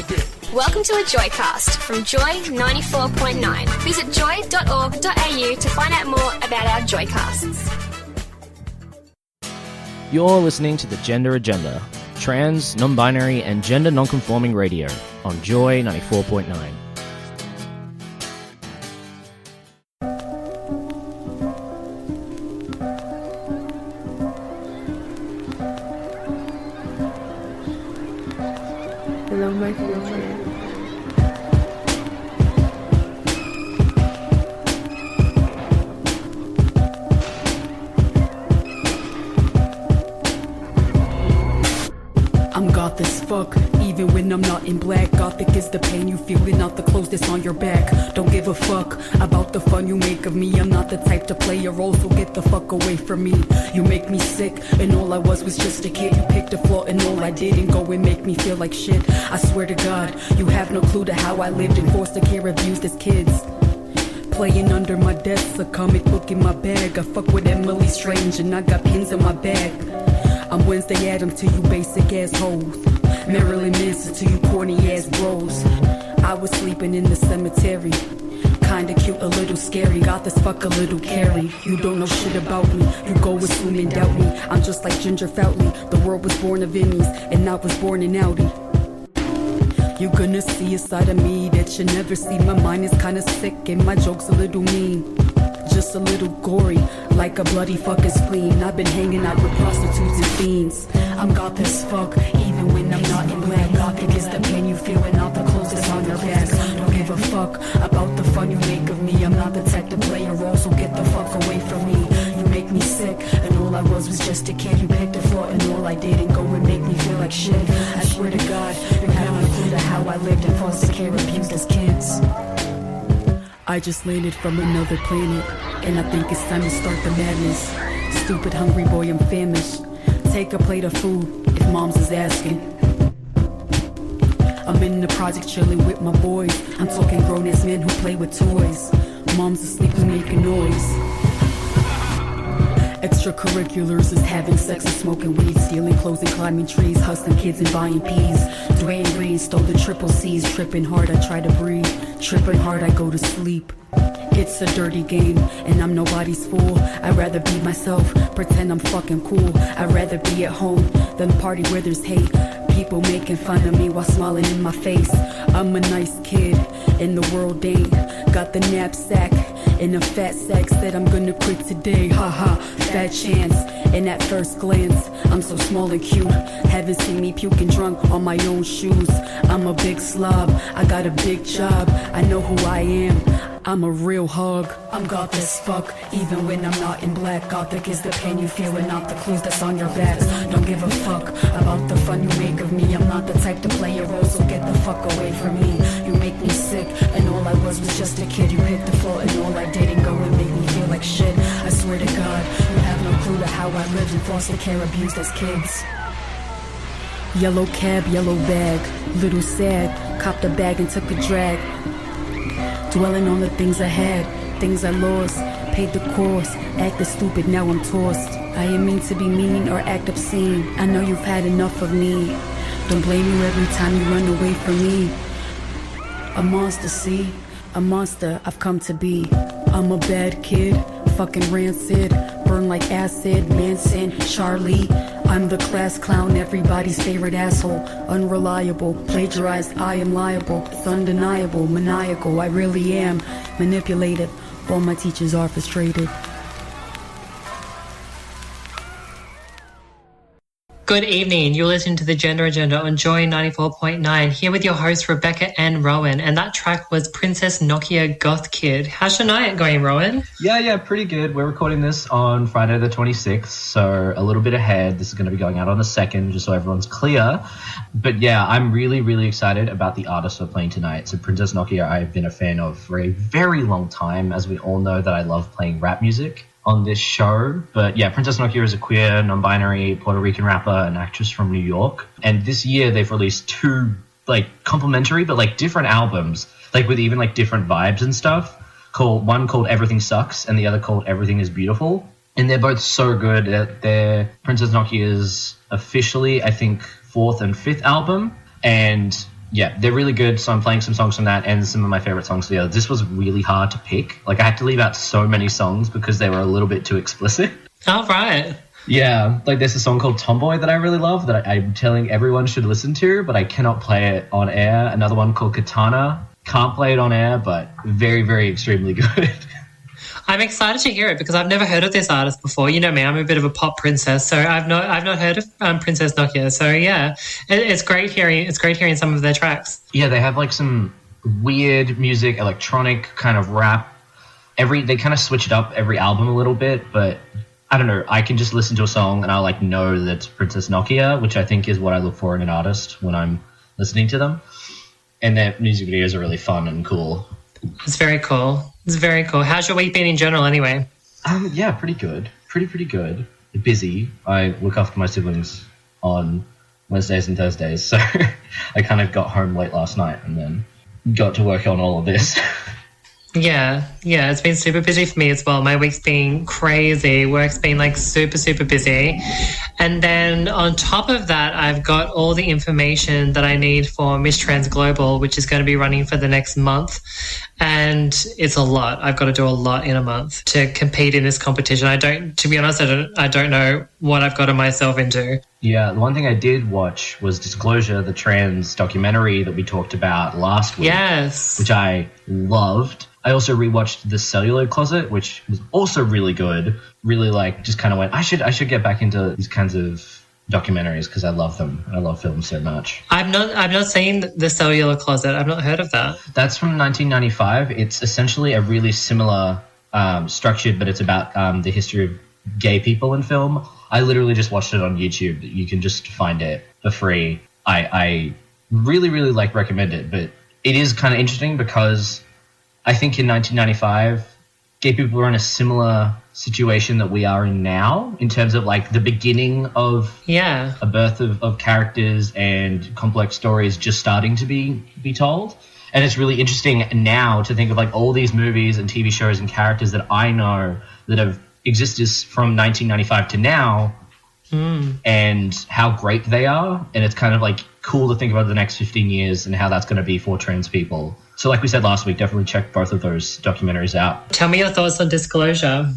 Welcome to a Joycast from Joy 94.9. Visit joy.org.au to find out more about our Joycasts. You're listening to the Gender Agenda, trans, non-binary and gender non-conforming radio on Joy 94.9. Hello, my future. I'm goth as fuck, even when I'm not in black. Gothic is the pain you feel and not the clothes that's on your back. Don't give a fuck about the fun you make of me. I'm not the type to play a role, so get the fuck away from me. You make me sick, and all I was just a kid. You picked a flaw, and all I did and go and make me feel like shit. I swear to God, you have no clue to how I lived in foster care, abused as kids. Playing under my desk, a comic book in my bag. I fuck with Emily Strange, and I got pins in my bag. I'm Wednesday Addams to you basic ass hoes, Marilyn Manson to you corny ass bros. I was sleeping in the cemetery, kinda cute, a little scary. Got this fuck a little Carrie. You don't know shit about me, you go assume and doubt me. I'm just like Ginger Foutley, the world was born of innies, and I was born in Audi. You're gonna see a side of me that you never see. My mind is kinda sick and my jokes a little mean, just a little gory, like a bloody fucking spleen. I've been hanging out with prostitutes and fiends. I'm goth as fuck, even when I'm not in black. Gothic is the pain you feel and not the clothes that's on your back. Don't give a fuck about the fun you make of me. I'm not the type to play a role, so get the fuck away from me. You make me sick, and all I was just a kid. You picked a flaw, and all I did and go and make me feel like shit. I swear to God, you have no clue to how I lived in foster care, abused as kids. I just landed from another planet, and I think it's time to start the madness. Stupid hungry boy, I'm famished. Take a plate of food if mom's is asking. I'm in the project chilling with my boys. I'm talking grown-ass men who play with toys. Mom's asleep and making noise. Extracurriculars is having sex and smoking weed, stealing clothes and climbing trees, hustling kids and buying peas. Dwayne Green stole the triple C's, tripping hard I try to breathe, tripping hard I go to sleep. It's a dirty game, and I'm nobody's fool. I'd rather be myself, pretend I'm fucking cool. I'd rather be at home than party where there's hate. People making fun of me while smiling in my face. I'm a nice kid, and the world ain't. Got the knapsack and a fat sack, said I'm gonna quit today. Haha, fat chance. And at first glance, I'm so small and cute. Haven't seen me puking drunk on my own shoes. I'm a big slob, I got a big job. I know who I am, I'm a real hog. I'm goth as fuck, even when I'm not in black. Gothic is the pain you feel and not the clues that's on your backs. Don't give a fuck about the fun you make of me. I'm not the type to play a role, so get the fuck away from me. You make me sick, and all I was just a kid. You hit the floor, and all I did and go and make me feel like shit. I swear to God, you have no clue to how I lived in foster care, abused as kids. Yellow cab, yellow bag, little sad, copped a bag and took a drag. Dwelling on the things I had, things I lost, paid the cost, acted stupid, now I'm tossed. I ain't mean to be mean or act obscene, I know you've had enough of me. Don't blame you every time you run away from me. A monster, see? A monster I've come to be. I'm a bad kid, fucking rancid, burn like acid, Manson, Charlie. I'm the class clown, everybody's favorite asshole. Unreliable, plagiarized, I am liable. It's undeniable, maniacal, I really am. Manipulated, all my teachers are frustrated. Good evening. You're listening to the Gender Agenda on Joy 94.9, here with your hosts Rebecca and Rowan, and that track was Princess Nokia Goth Kid. How's your night going, Rowan? Yeah, pretty good. We're recording this on Friday the 26th, so a little bit ahead. This is going to be going out on the 2nd, just so everyone's clear. But yeah, I'm really, really excited about the artist we're playing tonight. So Princess Nokia, I've been a fan of for a very long time, as we all know that I love playing rap music on this show. But yeah, Princess Nokia is a queer, non-binary Puerto Rican rapper and actress from New York. And this year they've released two complementary but different albums, with even different vibes and stuff. One called Everything Sucks and the other called Everything Is Beautiful. And they're both so good. Princess Nokia's officially, I think, 4th and 5th album. And Yeah, they're really good. So I'm playing some songs from that and some of my favorite songs together. This was really hard to pick. Like, I had to leave out so many songs because they were a little bit too explicit. Oh, right. Yeah, like there's a song called Tomboy that I really love that I'm telling everyone should listen to, but I cannot play it on air. Another one called Katana. Can't play it on air, but very, very extremely good. I'm excited to hear it because I've never heard of this artist before. You know me, I'm a bit of a pop princess, so I've not heard of Princess Nokia. So yeah, it's great hearing some of their tracks. Yeah, they have like some weird music, electronic kind of rap. They kind of switch it up every album a little bit, but I don't know. I can just listen to a song and I like know that it's Princess Nokia, which I think is what I look for in an artist when I'm listening to them. And their music videos are really fun and cool. It's very cool. It's very cool. How's your week been in general anyway? Yeah, pretty good. Pretty good. Busy. I look after my siblings on Wednesdays and Thursdays, so I kind of got home late last night and then got to work on all of this. Yeah, it's been super busy for me as well. My week's been crazy. Work's been like super, super busy. And then on top of that, I've got all the information that I need for Miss Trans Global, which is going to be running for the next month. And it's a lot. I've got to do a lot in a month to compete in this competition. To be honest, I don't know what I've gotten myself into. Yeah, the one thing I did watch was Disclosure, the trans documentary that we talked about last week. Yes. Which I loved. I also rewatched The Celluloid Closet, which was also really good. Really like just kind of went, I should get back into these kinds of documentaries because I love them. I love films so much. I've not seen The Cellular Closet. I've not heard of that. That's from 1995. It's essentially a really similar structured, but it's about the history of gay people in film. I literally just watched it on YouTube. You can just find it for free. I really, really recommend it, but it is kind of interesting because I think in 1995, gay people were in a similar situation that we are in now in terms of like the beginning of a birth of characters and complex stories just starting to be told. And it's really interesting now to think of like all these movies and TV shows and characters that I know that have existed from 1995 to now and how great they are. And it's kind of like cool to think about the next 15 years and how that's going to be for trans people. So like we said last week, definitely check both of those documentaries out. Tell me your thoughts on Disclosure.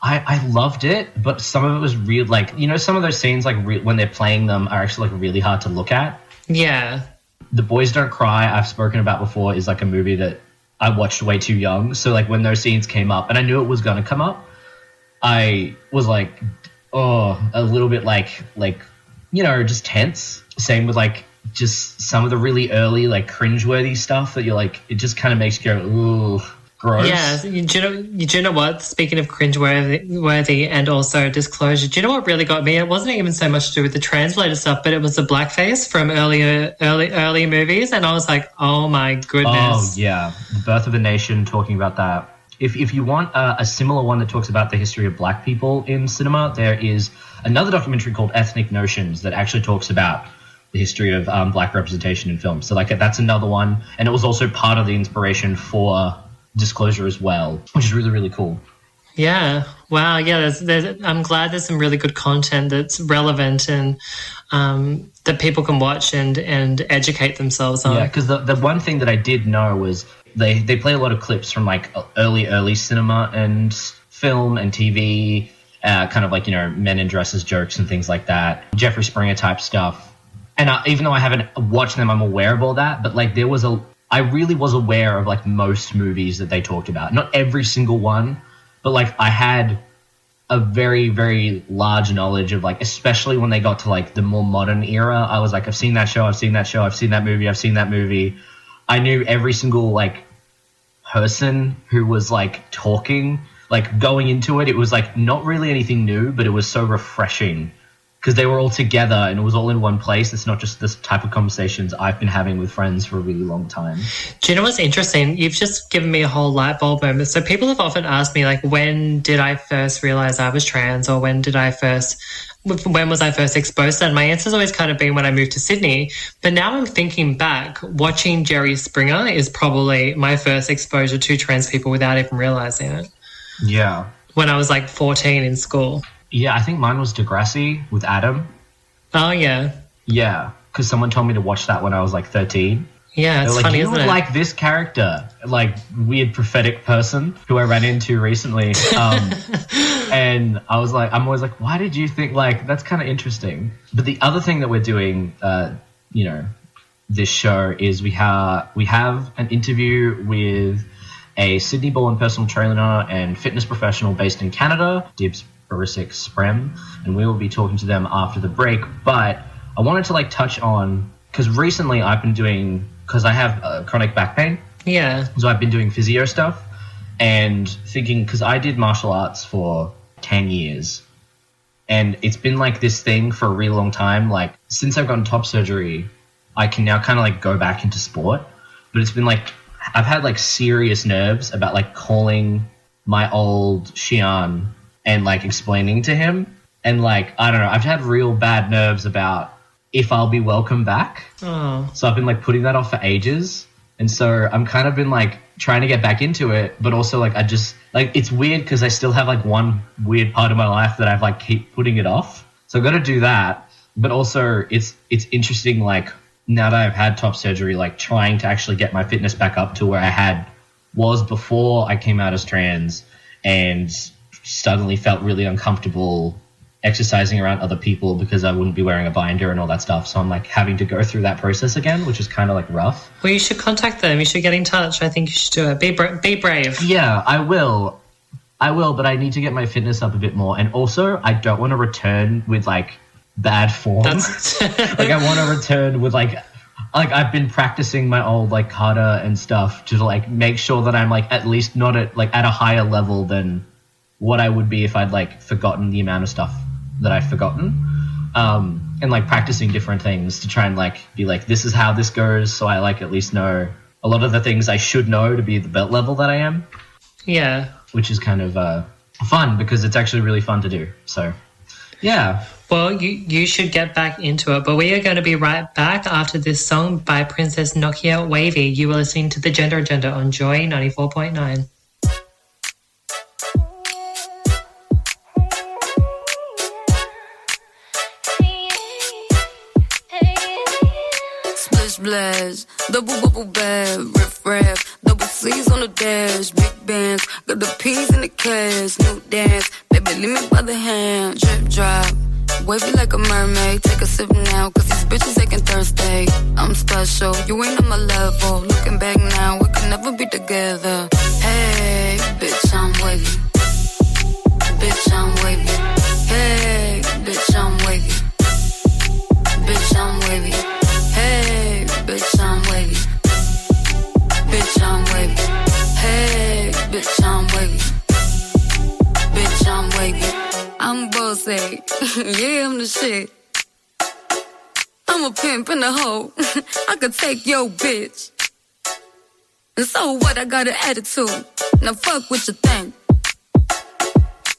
I loved it, but some of it was real, like, you know, some of those scenes, like when they're playing them are actually like really hard to look at. Yeah. The Boys Don't Cry, I've spoken about before, is like a movie that I watched way too young. So like when those scenes came up, and I knew it was going to come up, I was like, a little bit like, you know, just tense. Same with like just some of the really early like cringeworthy stuff that you're like, it just kind of makes you go, ooh, gross. Yeah, do you know what? Speaking of cringeworthy and also Disclosure, do you know what really got me? It wasn't even so much to do with the translated stuff, but it was the blackface from early movies, and I was like, oh my goodness. Oh yeah, The Birth of a Nation, talking about that. If you want a similar one that talks about the history of black people in cinema, there is another documentary called Ethnic Notions that actually talks about the history of black representation in film. So like that's another one, and it was also part of the inspiration for Disclosure as well, which is really, really cool. Yeah. Wow. Yeah. I'm glad there's some really good content that's relevant and that people can watch and educate themselves on. Yeah, because the one thing that I did know was they play a lot of clips from like early cinema and film and TV, kind of like, you know, men in dresses jokes and things like that, Jeffrey Springer type stuff. And even though I haven't watched them, I'm aware of all that. But like I really was aware of like most movies that they talked about. Not every single one, but like I had a very, very large knowledge of like, especially when they got to like the more modern era, I was like, I've seen that show, I've seen that show, I've seen that movie. I knew every single like person who was like talking, like going into it. It was like not really anything new, but it was so refreshing because they were all together and it was all in one place. It's not just this type of conversations I've been having with friends for a really long time. Do you know what's interesting? You've just given me a whole light bulb moment. So people have often asked me, like, when did I first realize I was trans, or when was I first exposed to that? And my answer's always kind of been when I moved to Sydney. But now I'm thinking back, watching Jerry Springer is probably my first exposure to trans people without even realizing it. Yeah. When I was like 14 in school. Yeah, I think mine was Degrassi with Adam. Oh, yeah. Yeah, because someone told me to watch that when I was like 13. Yeah, it's They're like, funny, you isn't look it? like this character, like weird prophetic person who I ran into recently. And I'm always like, why did you think, like, that's kind of interesting. But the other thing that we're doing, this show is we have an interview with a Sydney-born personal trainer and fitness professional based in Canada, Dibs Barisic Sprem, and we will be talking to them after the break. But I wanted to like touch on, because recently I've been doing, because I have chronic back pain. Yeah. So I've been doing physio stuff and thinking, because I did martial arts for 10 years and it's been like this thing for a really long time. Like since I've gotten top surgery, I can now kind of like go back into sport, but it's been like, I've had like serious nerves about like calling my old Xian and like explaining to him. And like, I don't know, I've had real bad nerves about if I'll be welcome back. Oh. So I've been like putting that off for ages. And so I'm kind of been like trying to get back into it, but also like I just like, it's weird because I still have like one weird part of my life that I've like keep putting it off. So I've got to do that. But also it's interesting, like now that I've had top surgery, like trying to actually get my fitness back up to where I was before I came out as trans, and suddenly felt really uncomfortable exercising around other people because I wouldn't be wearing a binder and all that stuff. So I'm like having to go through that process again, which is kind of like rough. Well, you should contact them. You should get in touch. I think you should do it. Be brave. Yeah, I will, but I need to get my fitness up a bit more. And also I don't want to return with like bad form. Like I want to return with like I've been practicing my old like kata and stuff to like make sure that I'm like at least not at a higher level than what I would be if I'd like forgotten the amount of stuff that I've forgotten, and like practicing different things to try and like be like, this is how this goes, so I like at least know a lot of the things I should know to be the belt level that I am. Yeah, which is kind of fun because it's actually really fun to do. So yeah. Well, you should get back into it. But we are going to be right back after this song by Princess Nokia Wavy. You are listening to The Gender Agenda on Joy 94.9. Splish splash, double bubble bath, riff raff, double C's on the dash, big bands, got the P's in the cash, new dance, baby leave me by the hand, drip drop. Wavy like a mermaid, take a sip now, cause these bitches aching thirsty. I'm special, you ain't on my level. Looking back now, we can never be together. Hey, bitch, I'm wavy. Bitch, I'm wavy. Hey, bitch, I'm wavy. Bitch, I'm wavy. Hey, bitch, I'm wavy. Bitch, I'm wavy. Hey, bitch, I'm wavy. Bitch, I'm wavy. I'm bossy, yeah, I'm the shit. I'm a pimp and a hoe, I could take your bitch. And so what, I got an attitude, now fuck what you think.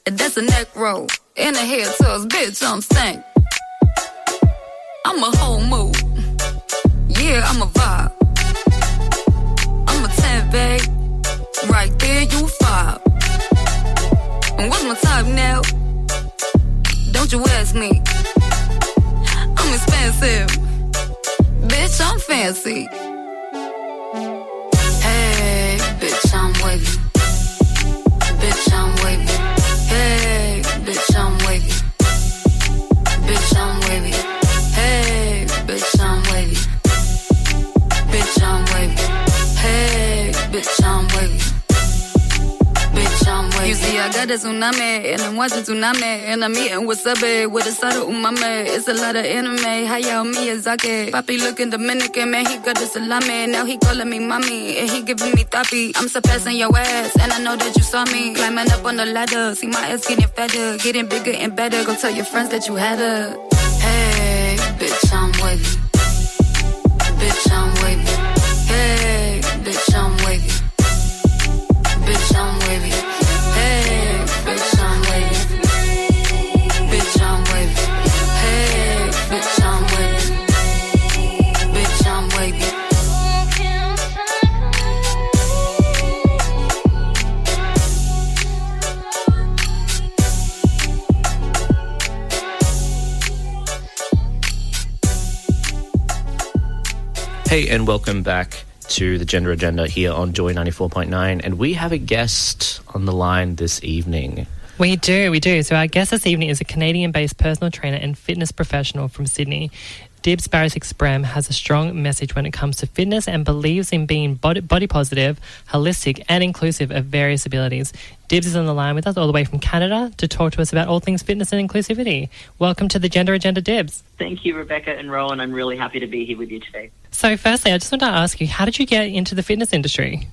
And that's a neck roll, and a head toss, bitch, I'm stank. I'm a whole mood, yeah, I'm a vibe. I'm a 10, babe, right there, you 5. And what's my type now? Don't you ask me. I'm expensive. Bitch, I'm fancy. Hey, bitch, I'm wavy. Bitch, I'm wavy. Hey, bitch, I'm wavy. Bitch, I'm wavy. Hey, bitch, I'm wavy. Bitch, I'm wavy. Hey, bitch, I'm wavy. Bitch, I'm wavy. You see, I got a tsunami, and I'm watching tsunami, and I'm eating wasabi with a side of umami. It's a lot of anime, Hayao Miyazaki. Papi looking Dominican, man, he got the salami. Now he calling me mommy, and he giving me therapy. I'm surpassing your ass, and I know that you saw me. Climbing up on the ladder, see my ass getting fatter, getting bigger and better. Go tell your friends that you had her. Hey, bitch, I'm wavy. Bitch, I'm wavy. Hey, bitch, I'm wavy. Bitch, I'm wavy. Hey, bitch, I'm wavy. Bitch, I'm wavy. Hey, bitch, I'm wavy. Bitch, I'm wavy. Hey, and welcome back to the Gender Agenda here on Joy 94.9. And we have a guest on the line this evening. We do. So our guest this evening is a Canadian-based personal trainer and fitness professional from Sydney. Dibs Barisic Sprem has a strong message when it comes to fitness and believes in being body positive, holistic and inclusive of various abilities. Dibs is on the line with us all the way from Canada to talk to us about all things fitness and inclusivity. Welcome to the Gender Agenda, Dibs. Thank you, Rebecca and Rowan. I'm really happy to be here with you today. So firstly, I just want to ask you, how did you get into the fitness industry?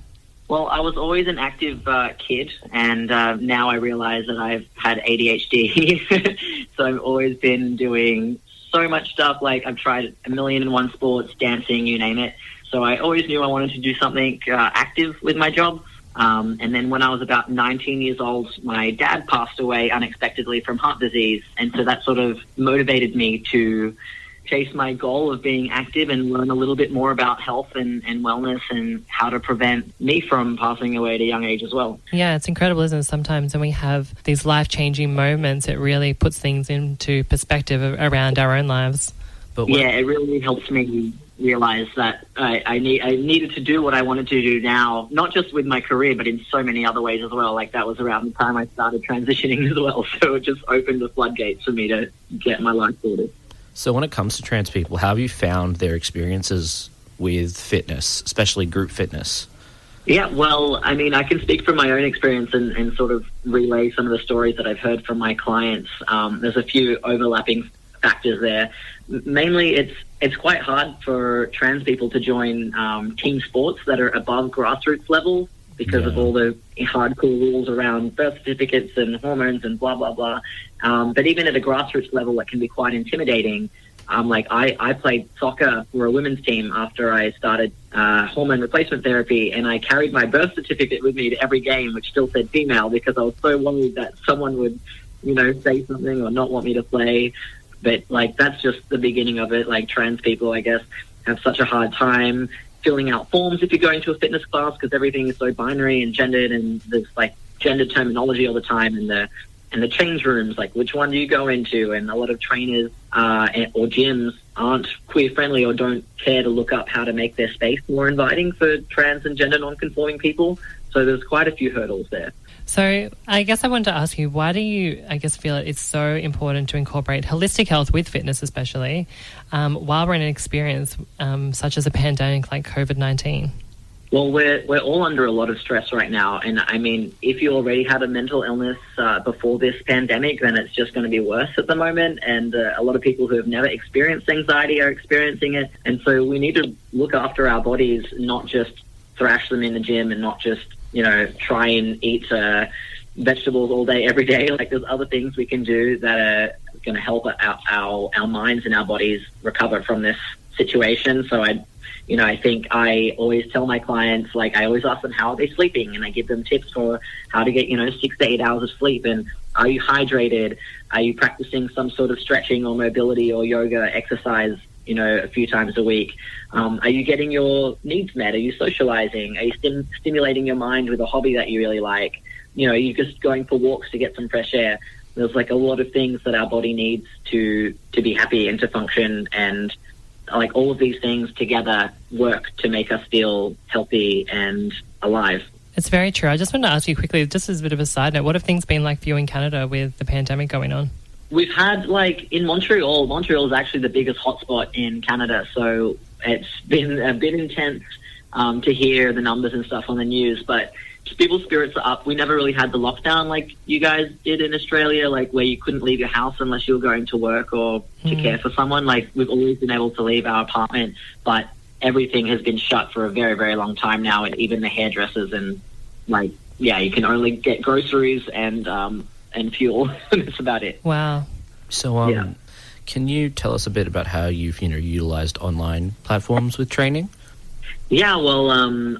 Well, I was always an active kid, and now I realize that I've had ADHD. So I've always been doing so much stuff. Like, I've tried 1,000,001 sports, dancing, you name it. So I always knew I wanted to do something active with my job. And then when I was about 19 years old, my dad passed away unexpectedly from heart disease. And so that sort of motivated me to chase my goal of being active and learn a little bit more about health and wellness and how to prevent me from passing away at a young age as well. Yeah, it's incredible, isn't it? Sometimes when we have these life-changing moments, it really puts things into perspective around our own lives. Yeah, it really helps me realize that I needed to do what I wanted to do now, not just with my career, but in so many other ways as well. Like, that was around the time I started transitioning as well. So it just opened the floodgates for me to get my life sorted. So when it comes to trans people, how have you found their experiences with fitness, especially group fitness? Yeah, well, I mean, I can speak from my own experience and sort of relay some of the stories that I've heard from my clients. There's a few overlapping factors there. Mainly, it's quite hard for trans people to join team sports that are above grassroots level because of all the hardcore rules around birth certificates and hormones and blah, blah, blah. But even at a grassroots level, it can be quite intimidating. Like, I played soccer for a women's team after I started hormone replacement therapy, and I carried my birth certificate with me to every game, which still said female, because I was so worried that someone would, say something or not want me to play. But, like, that's just the beginning of it. Like, trans people, I guess, have such a hard time filling out forms if you're going to a fitness class because everything is so binary and gendered, and there's, like, gender terminology all the time, and the change rooms, like, which one do you go into? And a lot of trainers or gyms aren't queer-friendly or don't care to look up how to make their space more inviting for trans and gender non-conforming people. So there's quite a few hurdles there. So I guess I wanted to ask you, why do you, feel it's so important to incorporate holistic health with fitness, especially, while we're in an experience such as a pandemic like COVID-19? Well, we're all under a lot of stress right now. And, I mean, if you already had a mental illness before this pandemic, then it's just going to be worse at the moment. And a lot of people who have never experienced anxiety are experiencing it. And so we need to look after our bodies, not just thrash them in the gym and not just, try and eat vegetables all day, every day. Like, there's other things we can do that are going to help our minds and our bodies recover from this situation. So I think I always tell my clients, like, I always ask them how are they sleeping, and I give them tips for how to get 6 to 8 hours of sleep. And are you hydrated? Are you practicing some sort of stretching or mobility or yoga exercise a few times a week? Are you getting your needs met? Are you socializing? Are you stimulating your mind with a hobby that you really like? Are you just going for walks to get some fresh air? There's, like, a lot of things that our body needs to be happy and to function, and, like, all of these things together work to make us feel healthy and alive. It's very true. I just wanted to ask you quickly, just as a bit of a side note, what have things been like for you in Canada with the pandemic going on? We've had, like, in Montreal is actually the biggest hotspot in Canada, so it's been a bit intense to hear the numbers and stuff on the news, but just people's spirits are up. We never really had the lockdown like you guys did in Australia, like, where you couldn't leave your house unless you were going to work or to care for someone. Like, we've always been able to leave our apartment, but everything has been shut for a very, very long time now, and even the hairdressers, and, like, you can only get groceries and fuel. That's about it. Wow. So, can you tell us a bit about how you've, utilized online platforms with training? Yeah, well,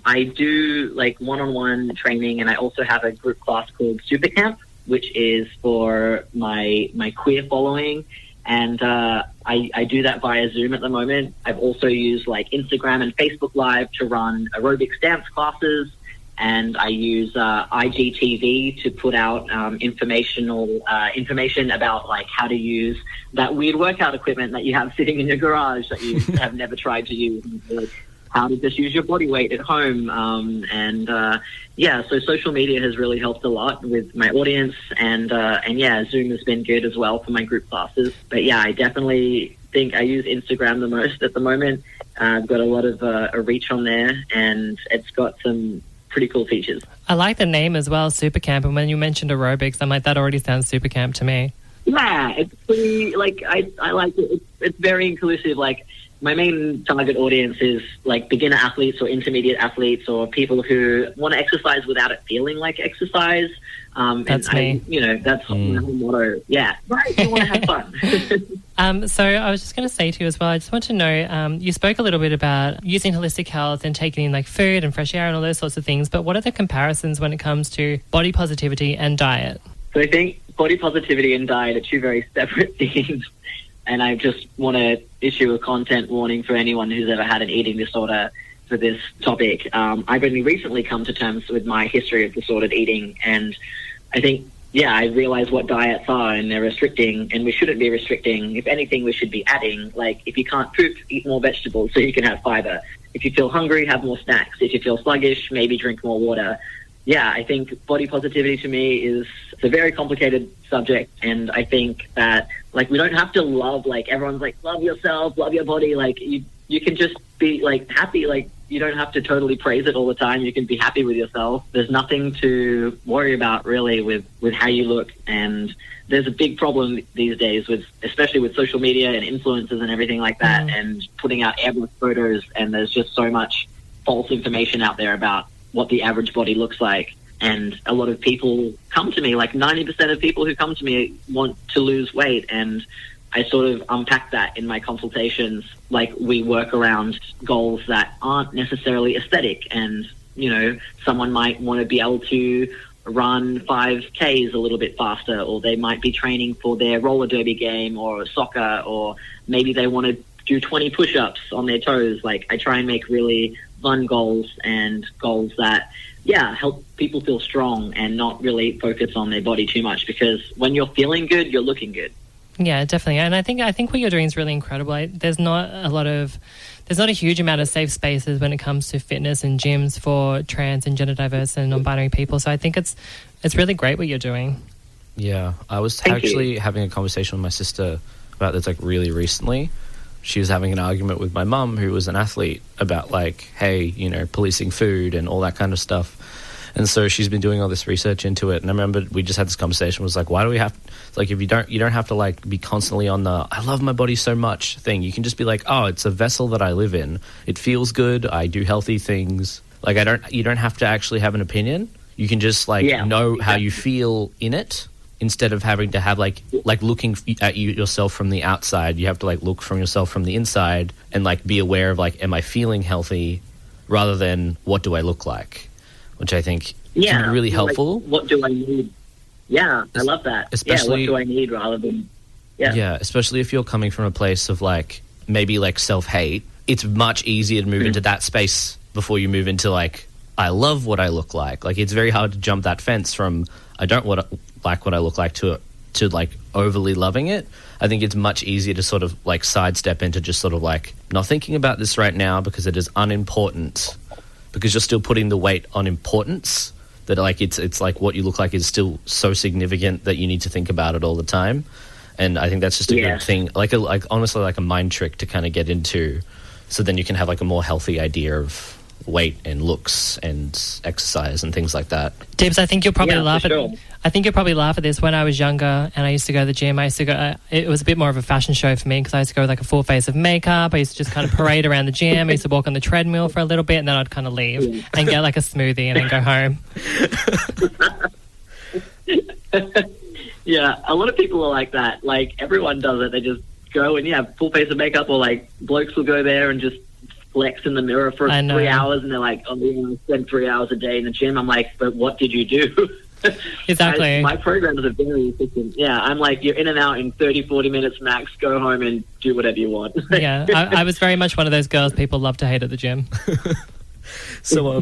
I do, like, one-on-one training, and I also have a group class called Super Camp, which is for my queer following, and I do that via Zoom at the moment. I've also used, like, Instagram and Facebook Live to run aerobics dance classes, and I use IGTV to put out information about, like, how to use that weird workout equipment that you have sitting in your garage that you have never tried to use. how to just use your body weight at home. So social media has really helped a lot with my audience, and Zoom has been good as well for my group classes. But yeah, I definitely think I use Instagram the most at the moment. I've got a lot of a reach on there, and it's got some pretty cool features. I like the name as well, Super Camp. And when you mentioned aerobics, I'm like, that already sounds super camp to me. Yeah, it's pretty, like, I like it. It's very inclusive. Like, my main target audience is like beginner athletes or intermediate athletes or people who want to exercise without it feeling like exercise. That's me. That's my motto. Yeah, right. You want to have fun. So I was just going to say to you as well, I just want to know, you spoke a little bit about using holistic health and taking in like food and fresh air and all those sorts of things, but what are the comparisons when it comes to body positivity and diet? So I think body positivity and diet are two very separate things. And I just want to issue a content warning for anyone who's ever had an eating disorder for this topic. I've only recently come to terms with my history of disordered eating, and I think, I realize what diets are, and they're restricting, and we shouldn't be restricting. If anything, we should be adding. Like, if you can't poop, eat more vegetables so you can have fiber. If you feel hungry, have more snacks. If you feel sluggish, maybe drink more water. Yeah, I think body positivity to me is a very complicated subject, and I think that, like, we don't have to love, like, everyone's like, love yourself, love your body. Like, you can just be, like, happy. Like, you don't have to totally praise it all the time. You can be happy with yourself. There's nothing to worry about, really, with how you look. And there's a big problem these days, especially with social media and influencers and everything like that, and putting out airbrushed photos, and there's just so much false information out there about what the average body looks like. And a lot of people come to me, like 90% of people who come to me want to lose weight, and I sort of unpack that in my consultations. Like, we work around goals that aren't necessarily aesthetic, and someone might want to be able to run 5Ks a little bit faster, or they might be training for their roller derby game or soccer, or maybe they want to do 20 push-ups on their toes. Like, I try and make really fun goals, and goals that help people feel strong and not really focus on their body too much, because when you're feeling good, you're looking good. Yeah, definitely. And I think what you're doing is really incredible. There's not a huge amount of safe spaces when it comes to fitness and gyms for trans and gender diverse and non-binary people. So I think it's really great what you're doing. Yeah, I was Thank actually you. having a conversation with my sister about this, like, really recently. She was having an argument with my mum, who was an athlete, about, like, hey, policing food and all that kind of stuff. And so she's been doing all this research into it. And I remember we just had this conversation, was like, why do we have, like, if you don't have to, like, be constantly on the I love my body so much thing. You can just be like, oh, it's a vessel that I live in. It feels good. I do healthy things. Like, you don't have to actually have an opinion. You can just, like, know how you feel in it, instead of having to have, like looking at yourself from the outside. You have to, like, look from yourself from the inside and, like, be aware of, like, am I feeling healthy, rather than what do I look like, which I think can be really helpful. Like, what do I need? Yeah, I love that. Especially, what do I need, rather than... Yeah, especially if you're coming from a place of, like, maybe, like, self-hate. It's much easier to move into that space before you move into, like, I love what I look like. Like, it's very hard to jump that fence from I don't like what I look like to like overly loving it. I think it's much easier to sort of, like, sidestep into just sort of, like, not thinking about this right now because it is unimportant, because you're still putting the weight on importance, that, like, it's like what you look like is still so significant that you need to think about it all the time. And I think that's just a good thing, like honestly, like a mind trick to kind of get into, so then you can have, like, a more healthy idea of weight and looks and exercise and things like that. Dibs, I think you'll probably laugh at. sure. I think you'll probably laugh at this. When I was younger and I used to go to the gym, it was a bit more of a fashion show for me, because I used to go with, like, a full face of makeup. I used to just kind of parade around the gym. I used to walk on the treadmill for a little bit, and then I'd kind of leave and get, like, a smoothie and then go home. Yeah, a lot of people are like that. Like, everyone does it. They just go and, full face of makeup, or, like, blokes will go there and just flex in the mirror for 3 hours, and they're like, I'm going to spend 3 hours a day in the gym. I'm like, but what did you do? Exactly. My programs are very efficient. Yeah, I'm like, you're in and out in 30, 40 minutes max. Go home and do whatever you want. Yeah, I was very much one of those girls people love to hate at the gym. So,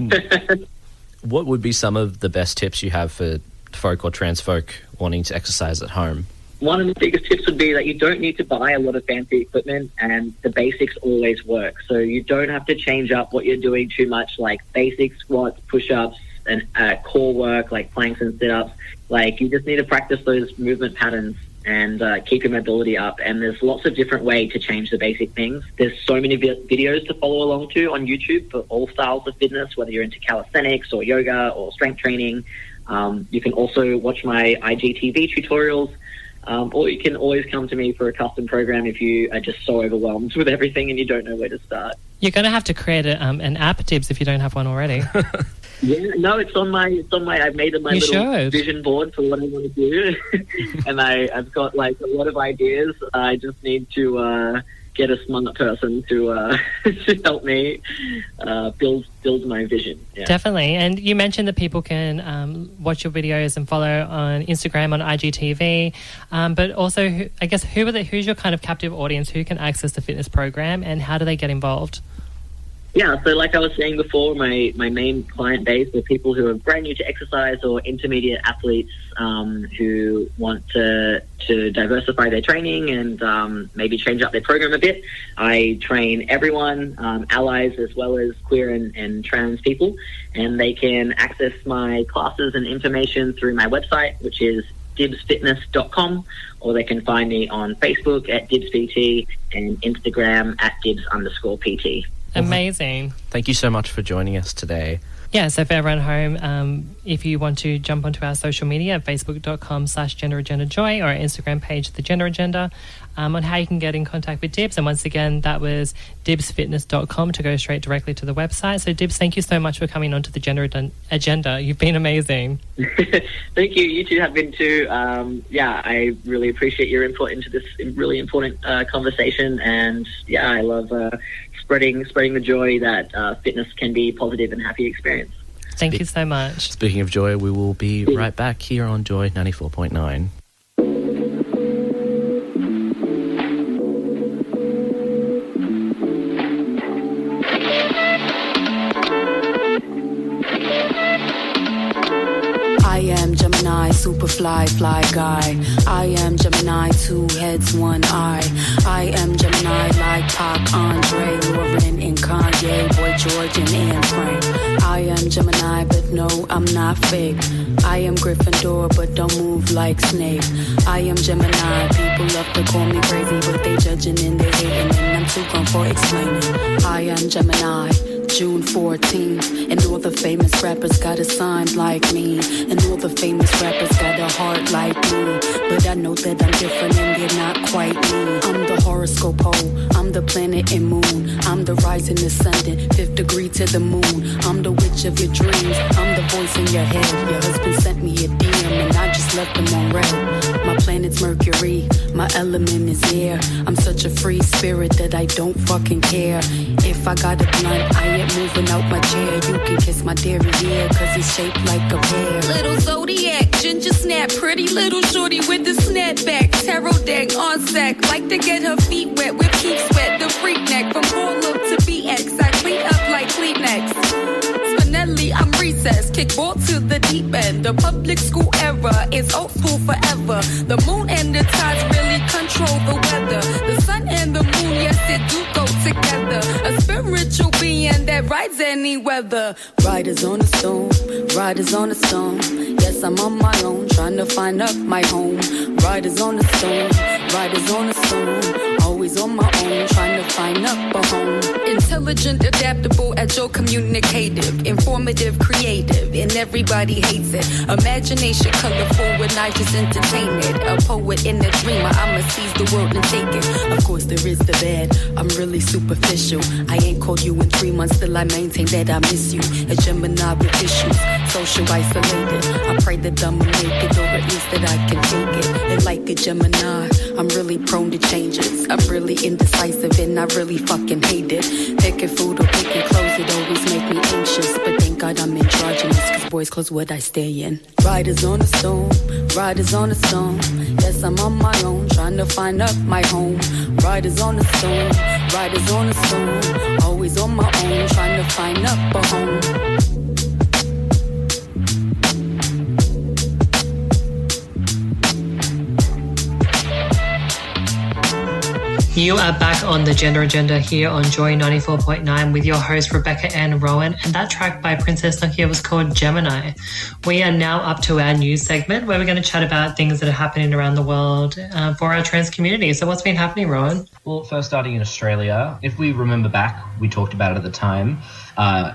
what would be some of the best tips you have for folk or trans folk wanting to exercise at home? one of the biggest tips would be that you don't need to buy a lot of fancy equipment, and the basics always work. So you don't have to change up what you're doing too much, like basic squats, push-ups, and core work like planks and sit-ups. Like, you just need to practice those movement patterns and keep your mobility up. And there's lots of different ways to change the basic things. There's so many videos to follow along to on YouTube for all styles of fitness, whether you're into calisthenics or yoga or strength training. You can also watch my IGTV tutorials, or you can always come to me for a custom program if you are just so overwhelmed with everything and you don't know where to start. You're going to have to create an app, Dibs, if you don't have one already. Yeah, no, it's on my. I've made my little vision board for what I want to do, and I've got like a lot of ideas. I just need to get a smart person to help me build my vision. Yeah. Definitely. And you mentioned that people can watch your videos and follow on Instagram, on IGTV, but also, I guess, who's your kind of captive audience? Who can access the fitness program, and how do they get involved? Yeah, so like I was saying before, my main client base are people who are brand new to exercise or intermediate athletes who want to diversify their training and maybe change up their program a bit. I train everyone, allies as well as queer and trans people, and they can access my classes and information through my website, which is dibsfitness.com, or they can find me on Facebook at dibspt and Instagram at dibs_pt. Amazing. Thank you so much for joining us today. Yeah, so for everyone home, if you want to jump onto our social media, facebook.com/GenderAgendaJoy, or our Instagram page, The Gender Agenda, on how you can get in contact with Dibs. And once again, that was dibsfitness.com to go straight directly to the website. So Dibs, thank you so much for coming onto The Gender Agenda. You've been amazing. Thank you. You two have been too. I really appreciate your input into this really important conversation. And yeah, I love spreading the joy that fitness can be a positive and happy experience. Thank you so much. Speaking of joy, we will be right back here on Joy 94.9. I am Gemini, superfly, fly guy. I am Gemini, 2 heads, 1 eye. I am Gemini, like Pac, Andre, Lauren, and Kanye, Boy George, and Anne Frank. I am Gemini, but no, I'm not fake. I am Gryffindor, but don't move like Snape. I am Gemini, people love to call me crazy, but they judging and they hating, and I'm too gone for explaining. I am Gemini, June 14th, and all the famous rappers got a sign like me, and all the famous rappers got a heart like me, but I know that I'm different and they're not quite me. I'm the horoscope pole, I'm the planet and moon, I'm the rising ascendant, 5th degree to the moon, I'm the witch of your dreams, I'm the voice in your head. Your husband sent me a DM and I just left him on red. My planet's Mercury, my element is air. I'm such a free spirit that I don't fucking care. If I got a blunt, I ain't moving out my chair. You can kiss my derriere, cause it's shaped like a pear. Little zodiac, ginger snap, pretty little shorty with the snapback, tarot deck on sack, like to get her feet wet with peak sweat, the freak neck from Harlem to BX, I clean up like Kleenex. Spinelli, I'm recessed, kickball to the deep end. The public school era is old school forever. The moon and the tides really control the weather. The sun and the moon, yes, it do go together. A spiritual being that rides any weather. Riders on a stone, riders on a stone. Yes, I'm on my own, trying to find up my home. Riders on a stone, riders on a stone. Always on my own, trying to find up a home. Intelligent, adaptable, agile, communicative, informative, creative, and everybody hates it. Imagination colorful when I just entertain it. A poet and a dreamer, I'ma seize the world and take it. Of course there is the bad, I'm really superficial. I ain't called you in 3 months, still I maintain that I miss you. A Gemini with issues, social isolated. I pray that I'ma make it, or at least that I can take it. And like a Gemini, I'm really prone to changes. I'm really indecisive and I really fucking hate it. Picking food or picking clothes, it always make me anxious. But thank God I'm androgynous, cause boys clothes what I stay in. Riders on a stone, riders on a stone. Yes, I'm on my own, trying to find up my home. Riders on a stone, riders on a stone. Always on my own, trying to find up a home. You are back on the Gender Agenda here on Joy 94.9 with your host Rebecca Ann Rowan, and that track by Princess Nokia was called Gemini. We are now up to our news segment where we're going to chat about things that are happening around the world for our trans community. So what's been happening, Rowan? Well, first starting in Australia, if we remember back, we talked about it at the time.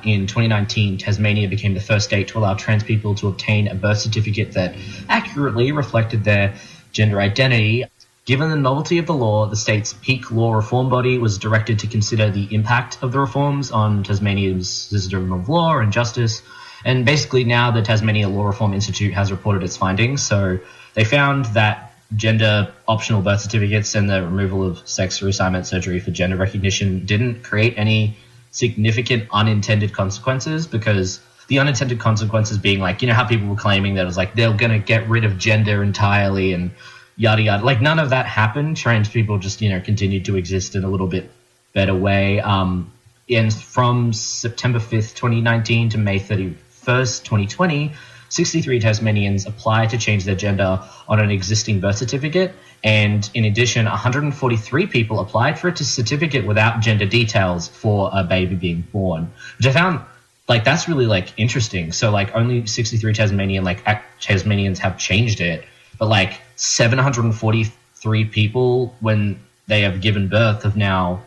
In 2019, Tasmania became the first state to allow trans people to obtain a birth certificate that accurately reflected their gender identity. Given the novelty of the law, the state's peak law reform body was directed to consider the impact of the reforms on Tasmania's system of law and justice. And basically now the Tasmania Law Reform Institute has reported its findings. So they found that gender optional birth certificates and the removal of sex reassignment surgery for gender recognition didn't create any significant unintended consequences, because the unintended consequences being like, you know how people were claiming that it was like they're going to get rid of gender entirely and yada yada. Like none of that happened. Trans people just, continued to exist in a little bit better way. And from September 5th, 2019 to May 31st, 2020, 63 Tasmanians applied to change their gender on an existing birth certificate. And in addition, 143 people applied for a certificate without gender details for a baby being born, which I found that's really interesting. So only 63 Tasmanians have changed it, but 743 people when they have given birth have now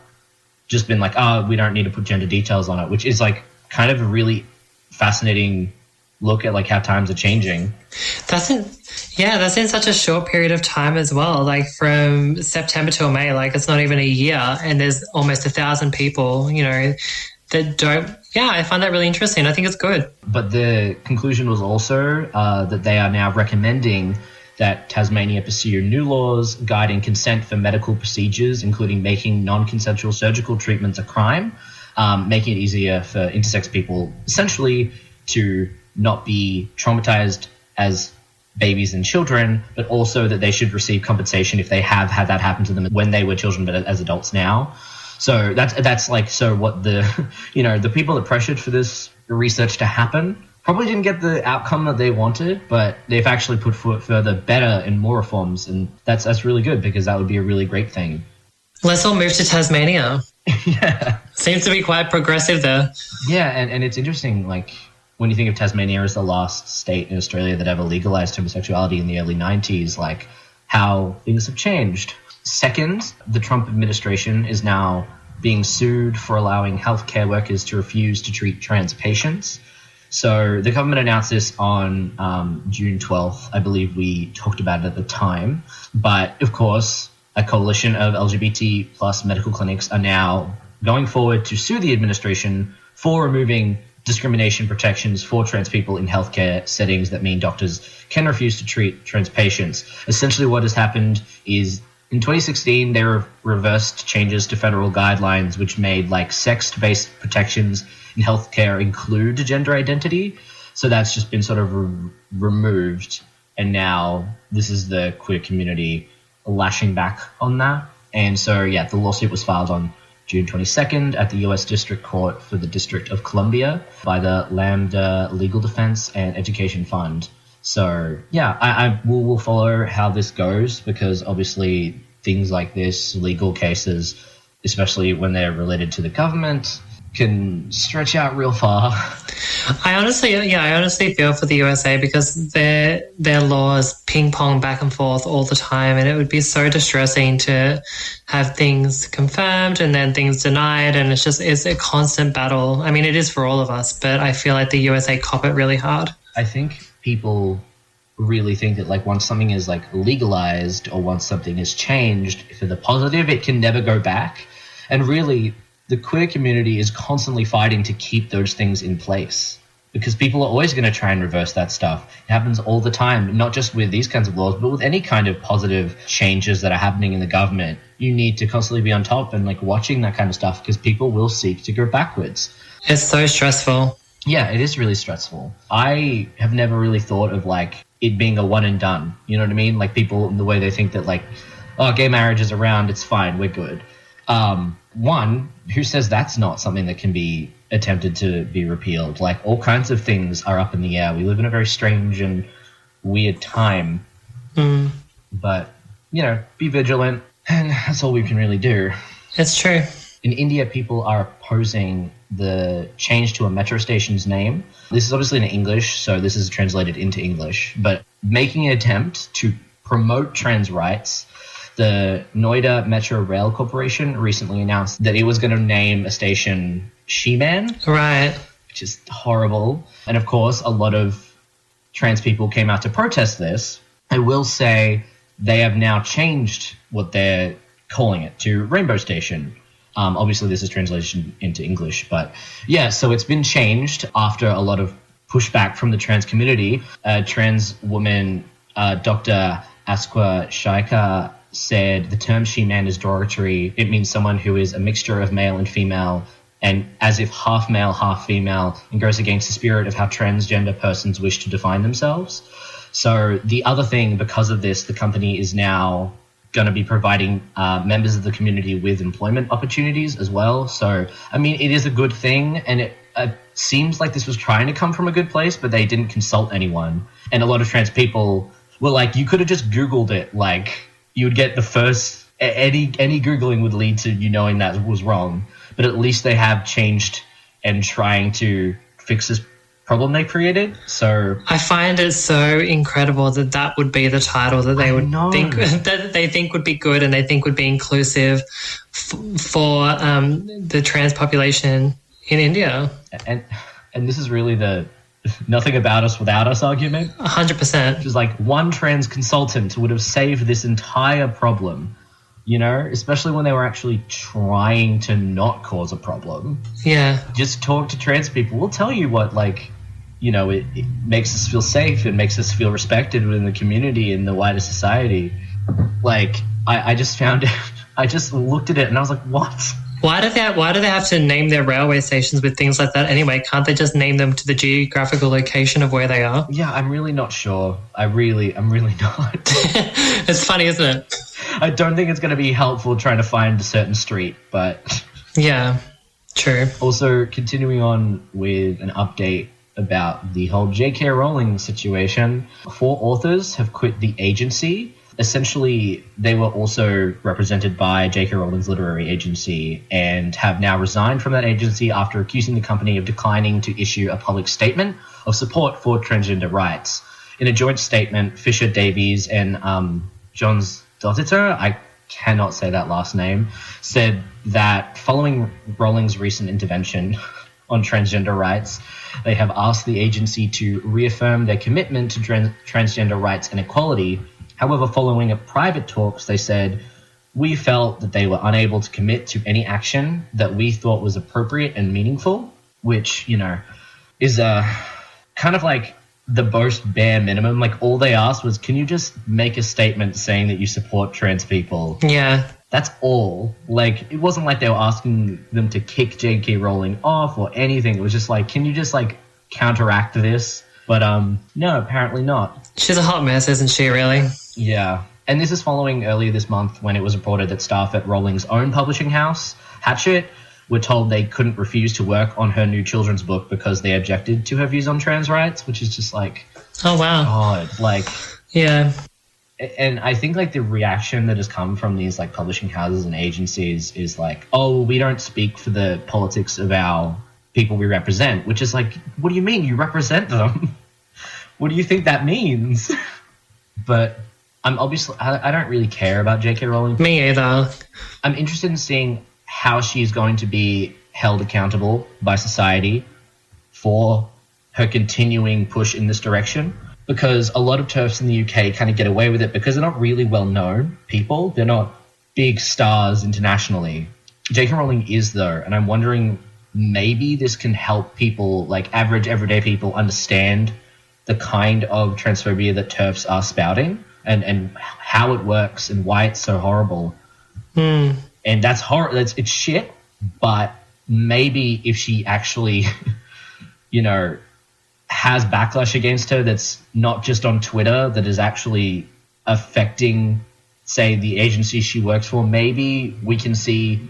just been we don't need to put gender details on it, which is kind of a really fascinating look at how times are changing. That's in such a short period of time as well. From September till May, it's not even a year, and there's almost 1,000 people, that don't. Yeah, I find that really interesting. I think it's good. But the conclusion was also that they are now recommending that Tasmania pursue new laws guiding consent for medical procedures, including making non-consensual surgical treatments a crime, making it easier for intersex people essentially to not be traumatized as babies and children, but also that they should receive compensation if they have had that happen to them when they were children, but as adults now. So that's what the, the people that pressured for this research to happen probably didn't get the outcome that they wanted, but they've actually put forward further better and more reforms. And that's really good, because that would be a really great thing. Let's all move to Tasmania. Yeah. Seems to be quite progressive there. Yeah. And it's interesting, when you think of Tasmania as the last state in Australia that ever legalized homosexuality in the early 90s, how things have changed. Second, the Trump administration is now being sued for allowing healthcare workers to refuse to treat trans patients. So the government announced this on June 12th. I believe we talked about it at the time. But, of course, a coalition of LGBT plus medical clinics are now going forward to sue the administration for removing discrimination protections for trans people in healthcare settings that mean doctors can refuse to treat trans patients. Essentially what has happened is in 2016, there were reversed changes to federal guidelines which made sex-based protections in healthcare include gender identity. So that's just been sort of removed. And now this is the queer community lashing back on that. And so, the lawsuit was filed on June 22nd at the U.S. District Court for the District of Columbia by the Lambda Legal Defense and Education Fund. So, I will follow how this goes, because obviously things like this, legal cases, especially when they're related to the government, can stretch out real far. I honestly feel for the USA, because their laws ping pong back and forth all the time, and it would be so distressing to have things confirmed and then things denied, and it's a constant battle. I mean, it is for all of us, but I feel like the USA cop it really hard. I think people really think that once something is legalized or once something is changed for the positive, it can never go back. And really, the queer community is constantly fighting to keep those things in place, because people are always going to try and reverse that stuff. It happens all the time, not just with these kinds of laws, but with any kind of positive changes that are happening in the government. You need to constantly be on top and watching that kind of stuff, because people will seek to go backwards. It's so stressful. Yeah, it is really stressful. I have never really thought of it being a one and done. You know what I mean? People, the way they think that gay marriage is around, it's fine, we're good. One, who says that's not something that can be attempted to be repealed? All kinds of things are up in the air. We live in a very strange and weird time. But, be vigilant. And that's all we can really do. It's true. In India, people are opposing the change to a metro station's name. This is obviously in English, so this is translated into English. But making an attempt to promote trans rights, the Noida Metro Rail Corporation recently announced that it was going to name a station She-Man. Right. Which is horrible. And of course, a lot of trans people came out to protest this. I will say they have now changed what they're calling it to Rainbow Station. Obviously, this is translation into English, but yeah, so it's been changed after a lot of pushback from the trans community. A trans woman, Dr. Askwa Shaikha, said the term she-man is derogatory. It means someone who is a mixture of male and female, and as if half male, half female, and goes against the spirit of how transgender persons wish to define themselves. So the other thing, because of this, the company is now going to be providing members of the community with employment opportunities as well. So, I mean, it is a good thing, and it seems like this was trying to come from a good place, but they didn't consult anyone. And a lot of trans people were like, you could have just Googled it. Like, you would get the first, any Googling would lead to you knowing that was wrong. But at least they have changed and trying to fix this problem they created. So I find it so incredible that that would be the title that they would think that they think would be good and they think would be inclusive for the trans population in India. And this is really the nothing about us without us argument. 100%. Which is like one trans consultant would have saved this entire problem. You know, especially when they were actually trying to not cause a problem. Yeah. Just talk to trans people. We'll tell you what, like, you know, it makes us feel safe. It makes us feel respected within the community and the wider society. Like, I just found it, I just looked at it and I was like, what? Why do they have to name their railway stations with things like that anyway? Can't they just name them to the geographical location of where they are? Yeah, I'm really not sure. I'm really not. It's funny, isn't it? I don't think it's going to be helpful trying to find a certain street, but... Yeah, true. Also, continuing on with an update about the whole J.K. Rowling situation, 4 authors have quit the agency. Essentially, they were also represented by J.K. Rowling's literary agency and have now resigned from that agency after accusing the company of declining to issue a public statement of support for transgender rights. In a joint statement, Fisher Davies and John's Dotiter, I cannot say that last name, said that following Rowling's recent intervention on transgender rights, they have asked the agency to reaffirm their commitment to transgender rights and equality. However, following a private talks, they said, we felt that they were unable to commit to any action that we thought was appropriate and meaningful, which, you know, is kind of like the most bare minimum. Like, all they asked was, can you just make a statement saying that you support trans people? Yeah. That's all. Like, it wasn't like they were asking them to kick J.K. Rowling off or anything. It was just like, can you just, like, counteract this? But, no, apparently not. She's a hot mess, isn't she, really? Yeah. And this is following earlier this month when it was reported that staff at Rowling's own publishing house, Hachette, were told they couldn't refuse to work on her new children's book because they objected to her views on trans rights, which is just like, oh, wow. God, like, yeah. And I think, like, the reaction that has come from these, like, publishing houses and agencies is like, oh, we don't speak for the politics of our people we represent, which is like, what do you mean you represent them? What do you think that means? But I'm obviously, I don't really care about J.K. Rowling. Me either. I'm interested in seeing how she's going to be held accountable by society for her continuing push in this direction, because a lot of TERFs in the UK kind of get away with it because they're not really well-known people. They're not big stars internationally. J.K. Rowling is, though, and I'm wondering maybe this can help people, like average, everyday people, understand the kind of transphobia that TERFs are spouting and how it works and why it's so horrible. And that's horrible. It's shit, but maybe if she actually, you know, has backlash against her that's not just on Twitter, that is actually affecting, say, the agency she works for, maybe we can see